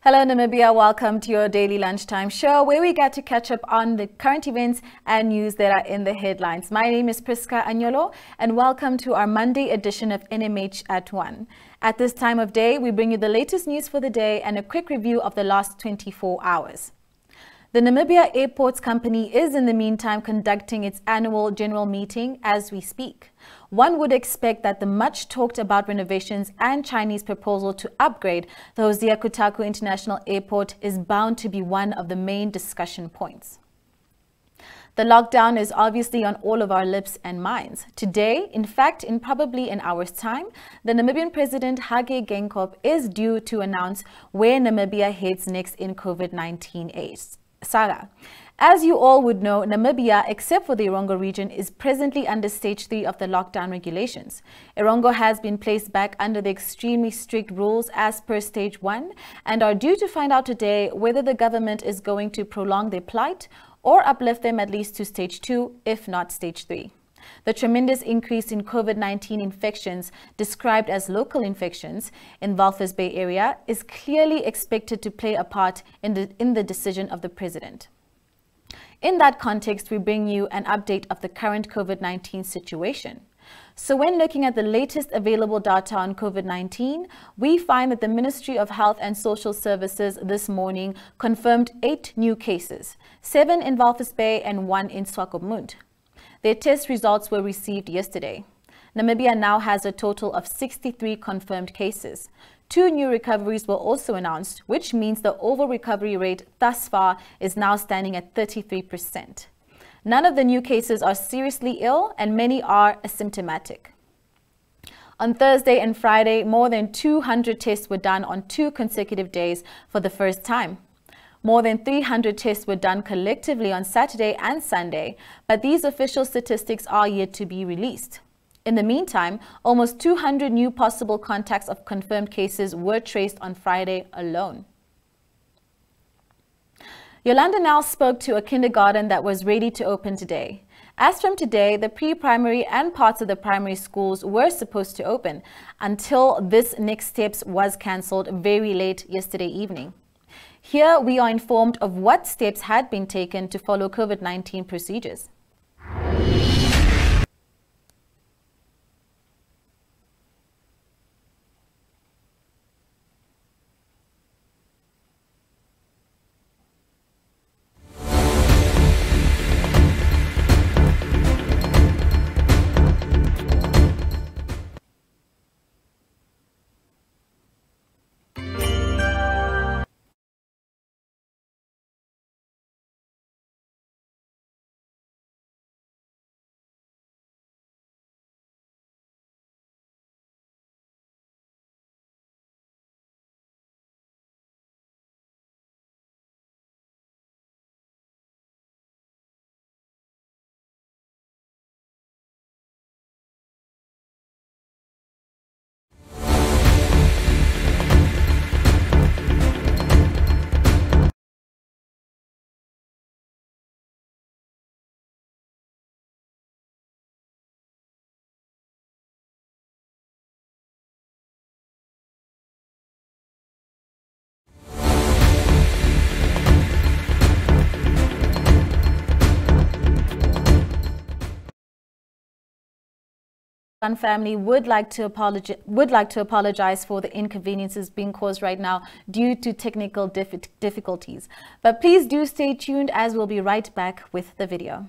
Hello Namibia, welcome to your daily lunchtime show where we get to catch up on the current events and news that are in the headlines. My name is Priska Anyolo and welcome to our Monday edition of NMH at 1. At this time of day, we bring you the latest news for the day and a quick review of the last 24 hours. The Namibia Airports Company is in the meantime conducting its annual general meeting as we speak. One would expect that the much talked about renovations and Chinese proposal to upgrade the Hosea Kutaku International Airport is bound to be one of the main discussion points. The lockdown is obviously on all of our lips and minds. Today, in fact, in probably an hour's time, the Namibian President Hage Geingob is due to announce where Namibia heads next in COVID-19 saga. As you all would know, Namibia, except for the Erongo region, is presently under stage 3 of the lockdown regulations. Erongo has been placed back under the extremely strict rules as per stage 1 and are due to find out today whether the government is going to prolong their plight or uplift them at least to stage 2, if not stage 3. The tremendous increase in COVID-19 infections, described as local infections, in Walvis Bay area is clearly expected to play a part in the decision of the president. In that context, we bring you an update of the current COVID-19 situation. So when looking at the latest available data on COVID-19, we find that the Ministry of Health and Social Services this morning confirmed 8 new cases, 7 in Walvis Bay and 1 in Swakopmund. Their test results were received yesterday. Namibia now has a total of 63 confirmed cases. 2 new recoveries were also announced, which means the overall recovery rate thus far is now standing at 33%. None of the new cases are seriously ill and many are asymptomatic. On Thursday and Friday, more than 200 tests were done on 2 consecutive days for the first time. More than 300 tests were done collectively on Saturday and Sunday, but these official statistics are yet to be released. In the meantime, almost 200 new possible contacts of confirmed cases were traced on Friday alone. Yolanda now spoke to a kindergarten that was ready to open today. As from today, the pre-primary and parts of the primary schools were supposed to open until this next steps was cancelled very late yesterday evening. Here we are informed of what steps had been taken to follow COVID-19 procedures. One family would like to apologize for the inconveniences being caused right now due to technical difficulties. But please do stay tuned as we'll be right back with the video.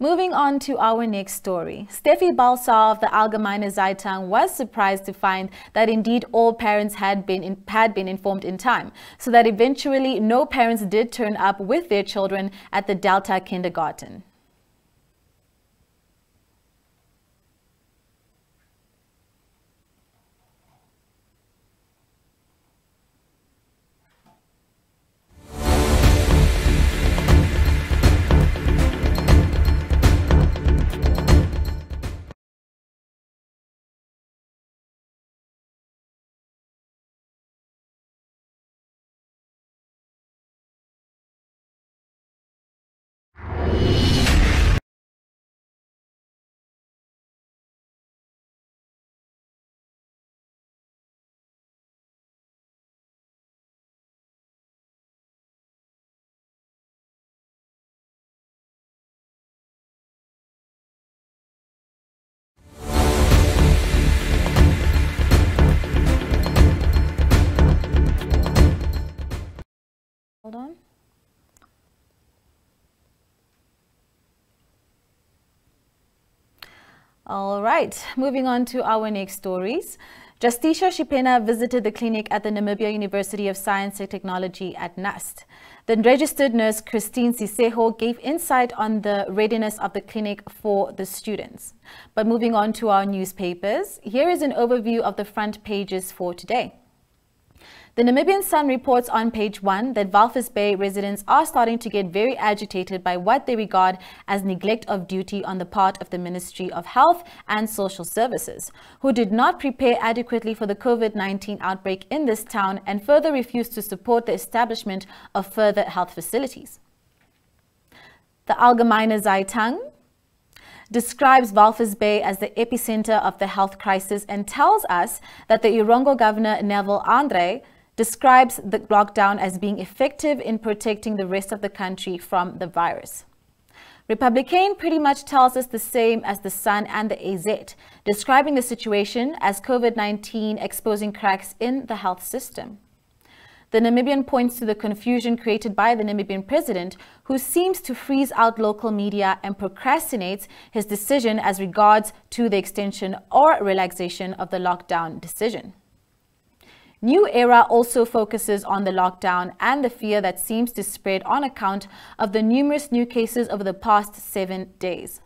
Moving on to our next story. Steffi Balsa of the Allgemeine Zeitung was surprised to find that indeed all parents had been informed in time, so that eventually no parents did turn up with their children at the Delta kindergarten. Hold on. All right, moving on to our next stories. Justicia Shipena visited the clinic at the Namibia University of Science and Technology at NUST. The registered nurse Christine Siseho gave insight on the readiness of the clinic for the students. But moving on to our newspapers, here is an overview of the front pages for today. The Namibian Sun reports on page 1 that Walvis Bay residents are starting to get very agitated by what they regard as neglect of duty on the part of the Ministry of Health and Social Services, who did not prepare adequately for the COVID-19 outbreak in this town and further refused to support the establishment of further health facilities. The Allgemeine Zeitung describes Walvis Bay as the epicenter of the health crisis and tells us that the Irongo governor Neville Andre describes the lockdown as being effective in protecting the rest of the country from the virus. Republican pretty much tells us the same as the Sun and the AZ, describing the situation as COVID-19 exposing cracks in the health system. The Namibian points to the confusion created by the Namibian president, who seems to freeze out local media and procrastinates his decision as regards to the extension or relaxation of the lockdown decision. New Era also focuses on the lockdown and the fear that seems to spread on account of the numerous new cases over the past 7 days.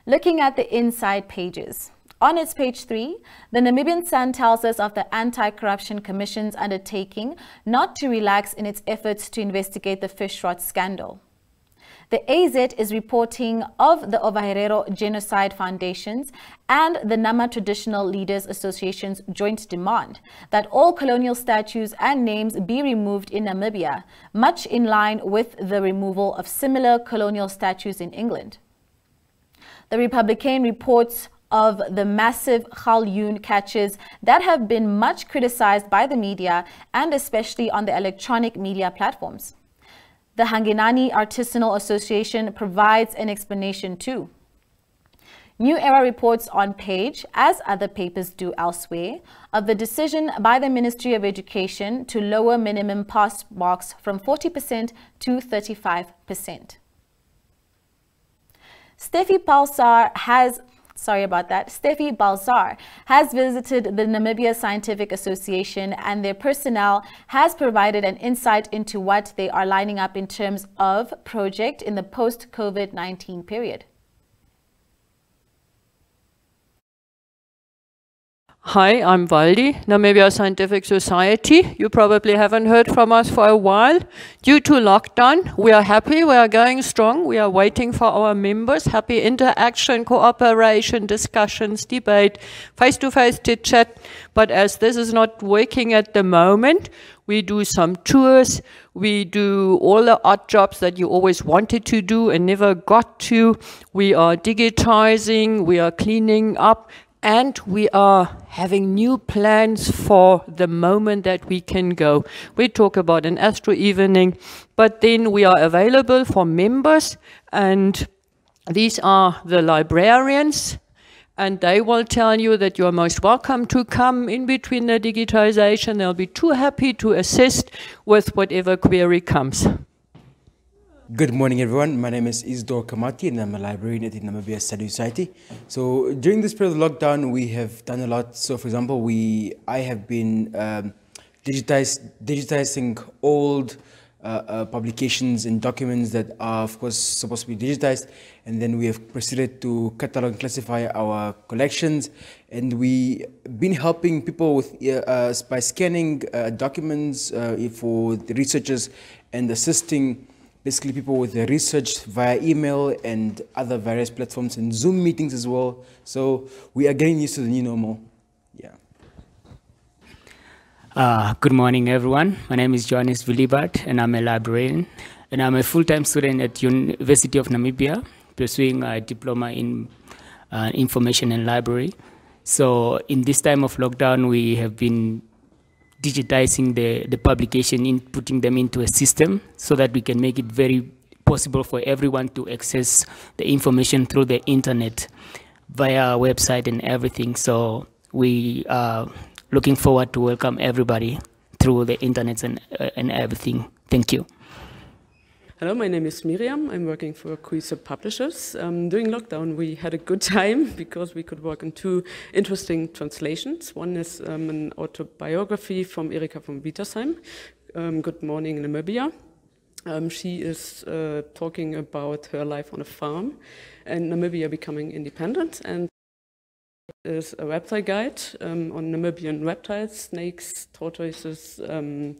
Looking at the inside pages. On its page 3, the Namibian Sun tells us of the Anti-Corruption Commission's undertaking not to relax in its efforts to investigate the fish rot scandal. The AZ is reporting of the Ovaherero Genocide Foundations and the Nama Traditional Leaders Association's joint demand that all colonial statues and names be removed in Namibia, much in line with the removal of similar colonial statues in England. The Republican reports of the massive galjoen catches that have been much criticized by the media and especially on the electronic media platforms. The Hangenani Artisanal Association provides an explanation too. New Era reports on page, as other papers do elsewhere, of the decision by the Ministry of Education to lower minimum pass marks from 40% to 35%. Steffi Balsar has visited the Namibia Scientific Association, and their personnel has provided an insight into what they are lining up in terms of project in the post-COVID-19 period. Hi, I'm Valdi, Namibia Scientific Society. You probably haven't heard from us for a while. Due to lockdown, we are happy, we are going strong, we are waiting for our members. Happy interaction, cooperation, discussions, debate, face-to-face chit-chat. But as this is not working at the moment, we do some tours, we do all the odd jobs that you always wanted to do and never got to. We are digitizing, we are cleaning up, and we are having new plans for the moment that we can go. We talk about an Astro evening, but then we are available for members, and these are the librarians, and they will tell you that you are most welcome to come in between the digitization. They'll be too happy to assist with whatever query comes. Good morning, everyone. My name is Isidore Kamati, and I'm a librarian at the Namibia Study Society. So during this period of lockdown, we have done a lot. So, for example, I have been digitizing old publications and documents that are, of course, supposed to be digitized. And then we have proceeded to catalog and classify our collections. And we've been helping people with by scanning documents for the researchers and assisting basically people with their research via email and other various platforms and Zoom meetings as well. So we are getting used to the new normal. Yeah. Good morning, everyone. My name is Johannes Willibert, and I'm a librarian. And I'm a full-time student at University of Namibia, pursuing a diploma in information and library. So in this time of lockdown, we have been digitizing the publication, putting them into a system so that we can make it very possible for everyone to access the information through the internet via our website and everything. So we are looking forward to welcome everybody through the internet and everything. Thank you. Hello, my name is Miriam. I'm working for Kuisa Publishers. During lockdown, we had a good time because we could work on two interesting translations. One is an autobiography from Erika von Wietersheim, Good Morning Namibia. She is talking about her life on a farm and Namibia becoming independent. And is a website guide on Namibian reptiles, snakes, tortoises, and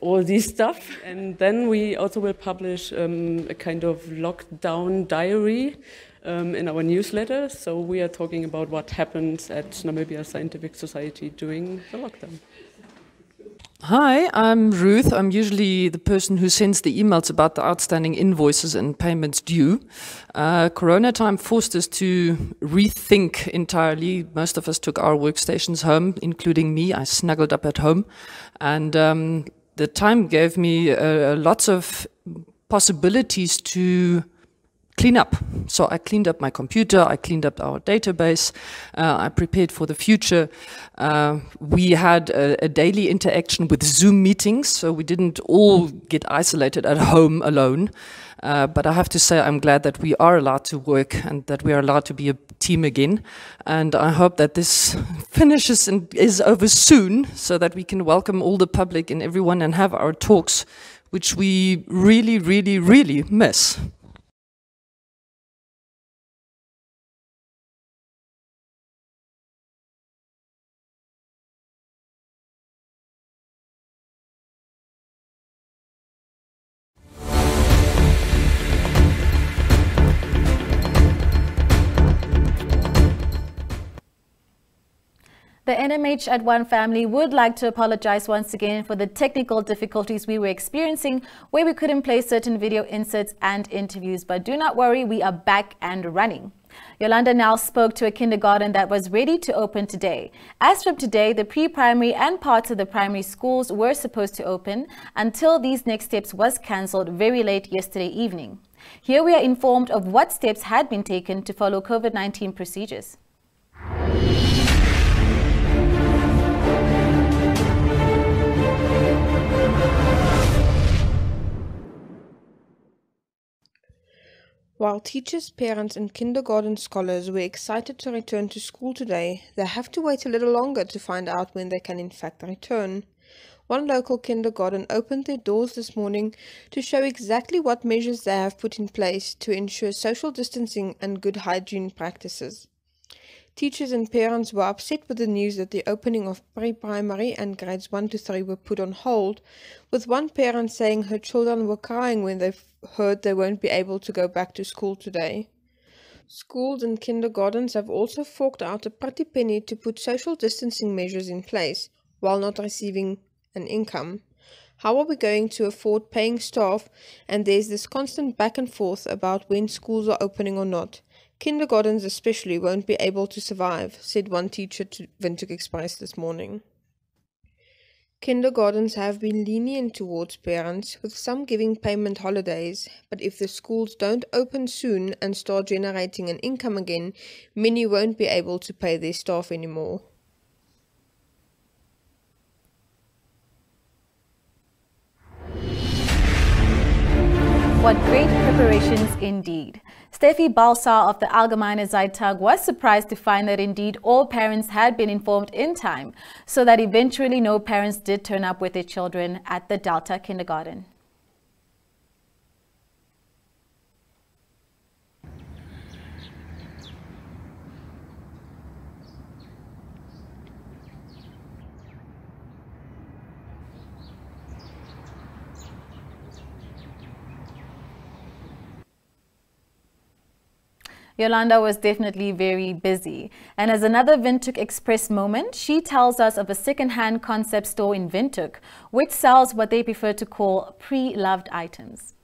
all these stuff. And then we also will publish a kind of lockdown diary in our newsletter. So we are talking about what happened at Namibia Scientific Society during the lockdown. Hi, I'm Ruth. I'm usually the person who sends the emails about the outstanding invoices and payments due. Corona time forced us to rethink entirely. Most of us took our workstations home, including me. I snuggled up at home. And the time gave me lots of possibilities to clean up. So I cleaned up my computer, I cleaned up our database, I prepared for the future. We had a daily interaction with Zoom meetings, so we didn't all get isolated at home alone. But I have to say I'm glad that we are allowed to work and that we are allowed to be a team again. And I hope that this finishes and is over soon so that we can welcome all the public and everyone and have our talks, which we really, really, really miss. The NMH at One family would like to apologize once again for the technical difficulties we were experiencing where we couldn't play certain video inserts and interviews. But do not worry, we are back and running. Yolanda now spoke to a kindergarten that was ready to open today. As from today, the pre-primary and parts of the primary schools were supposed to open until these next steps was cancelled very late yesterday evening. Here we are informed of what steps had been taken to follow COVID-19 procedures. While teachers, parents and kindergarten scholars were excited to return to school today, they have to wait a little longer to find out when they can in fact return. One local kindergarten opened their doors this morning to show exactly what measures they have put in place to ensure social distancing and good hygiene practices. Teachers and parents were upset with the news that the opening of pre-primary and grades 1 to 3 were put on hold, with one parent saying her children were crying when they heard they won't be able to go back to school today. Schools and kindergartens have also forked out a pretty penny to put social distancing measures in place, while not receiving an income. How are we going to afford paying staff? And there's this constant back and forth about when schools are opening or not. Kindergartens especially won't be able to survive, said one teacher to Windhoek Express this morning. Kindergartens have been lenient towards parents, with some giving payment holidays, but if the schools don't open soon and start generating an income again, many won't be able to pay their staff anymore. What great preparations indeed. Steffi Balsar of the Allgemeine Zeitung was surprised to find that indeed all parents had been informed in time, so that eventually no parents did turn up with their children at the Delta kindergarten. Yolanda was definitely very busy. And as another Windhoek Express moment, she tells us of a second-hand concept store in Windhoek, which sells what they prefer to call pre-loved items.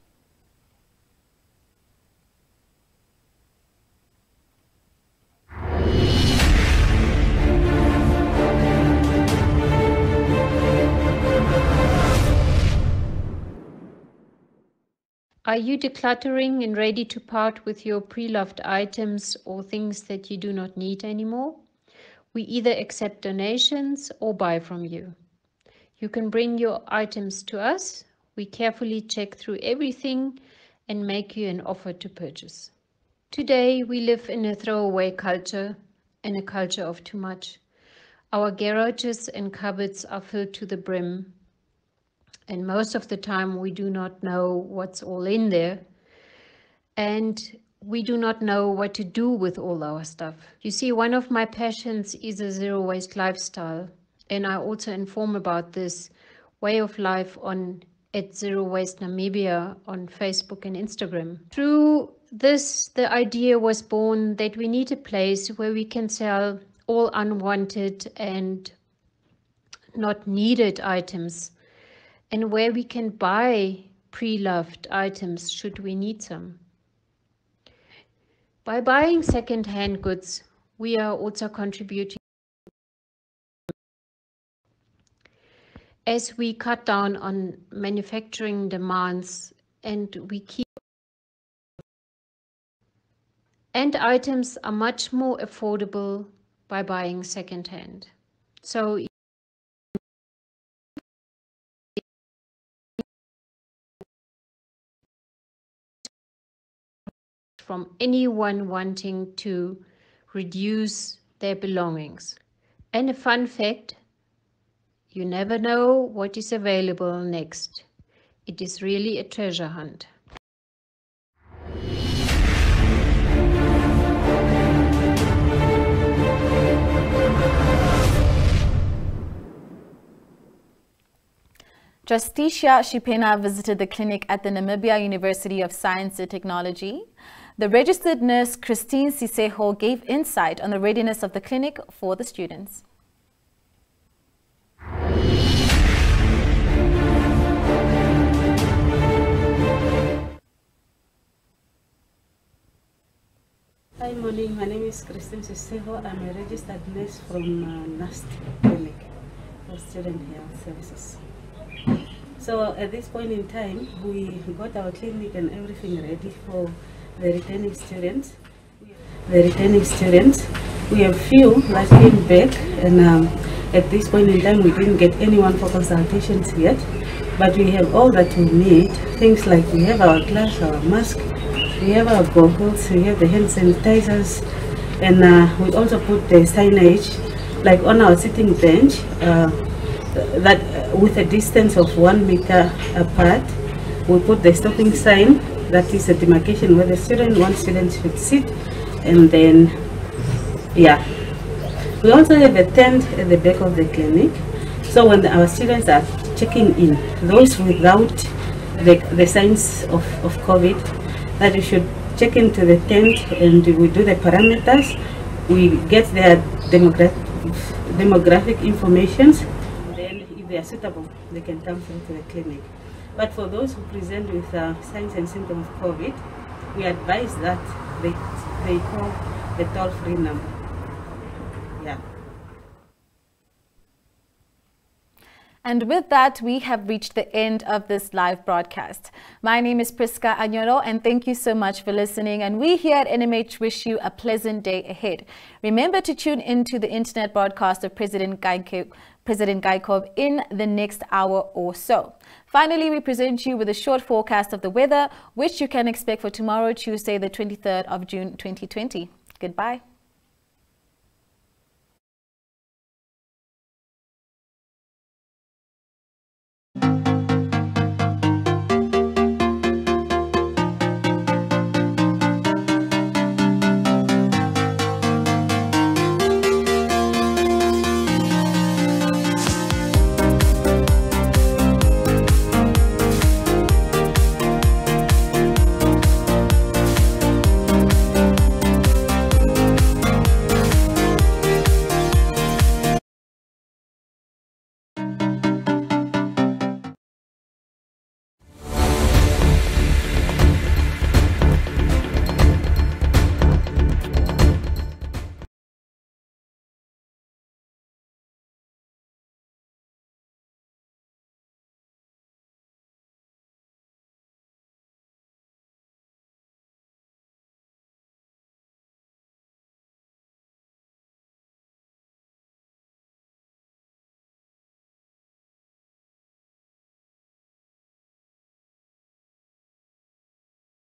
Are you decluttering and ready to part with your pre-loved items or things that you do not need anymore? We either accept donations or buy from you. You can bring your items to us. We carefully check through everything and make you an offer to purchase. Today, we live in a throwaway culture and a culture of too much. Our garages and cupboards are filled to the brim, and most of the time we do not know what's all in there, and we do not know what to do with all our stuff. You see, one of my passions is a zero waste lifestyle, and I also inform about this way of life on at Zero Waste Namibia on Facebook and Instagram. Through this, the idea was born that we need a place where we can sell all unwanted and not needed items, and where we can buy pre-loved items should we need some. By buying second-hand goods, we are also contributing as we cut down on manufacturing demands, and we keep and items are much more affordable by buying second-hand. So from anyone wanting to reduce their belongings. And a fun fact, you never know what is available next. It is really a treasure hunt. Justicia Shipena visited the clinic at the Namibia University of Science and Technology. The registered nurse Christine Siseho gave insight on the readiness of the clinic for the students. Hi, morning. My name is Christine Siseho. I'm a registered nurse from NAST Clinic for Student Health Services. So at this point in time, we got our clinic and everything ready for the returning students. We have few that came back, and at this point in time, we didn't get anyone for consultations yet. But we have all that we need. Things like we have our gloves, our mask, we have our goggles, we have the hand sanitizers, and we also put the signage, like on our sitting bench, that with a distance of 1 meter apart, we put the stopping sign, that is a demarcation where one student should sit, and then, yeah. We also have a tent at the back of the clinic, so when our students are checking in, those without the signs of COVID, that you should check into the tent, and we do the parameters, we get their demographic informations. They are suitable, they can come through to the clinic. But for those who present with signs and symptoms of COVID, we advise that they call the toll-free number. Yeah. And with that, we have reached the end of this live broadcast. My name is Priska Anyolo, and thank you so much for listening. And we here at NMH wish you a pleasant day ahead. Remember to tune into the internet broadcast of President Gaikov in the next hour or so. Finally, we present you with a short forecast of the weather, which you can expect for tomorrow, Tuesday, the 23rd of June, 2020. Goodbye.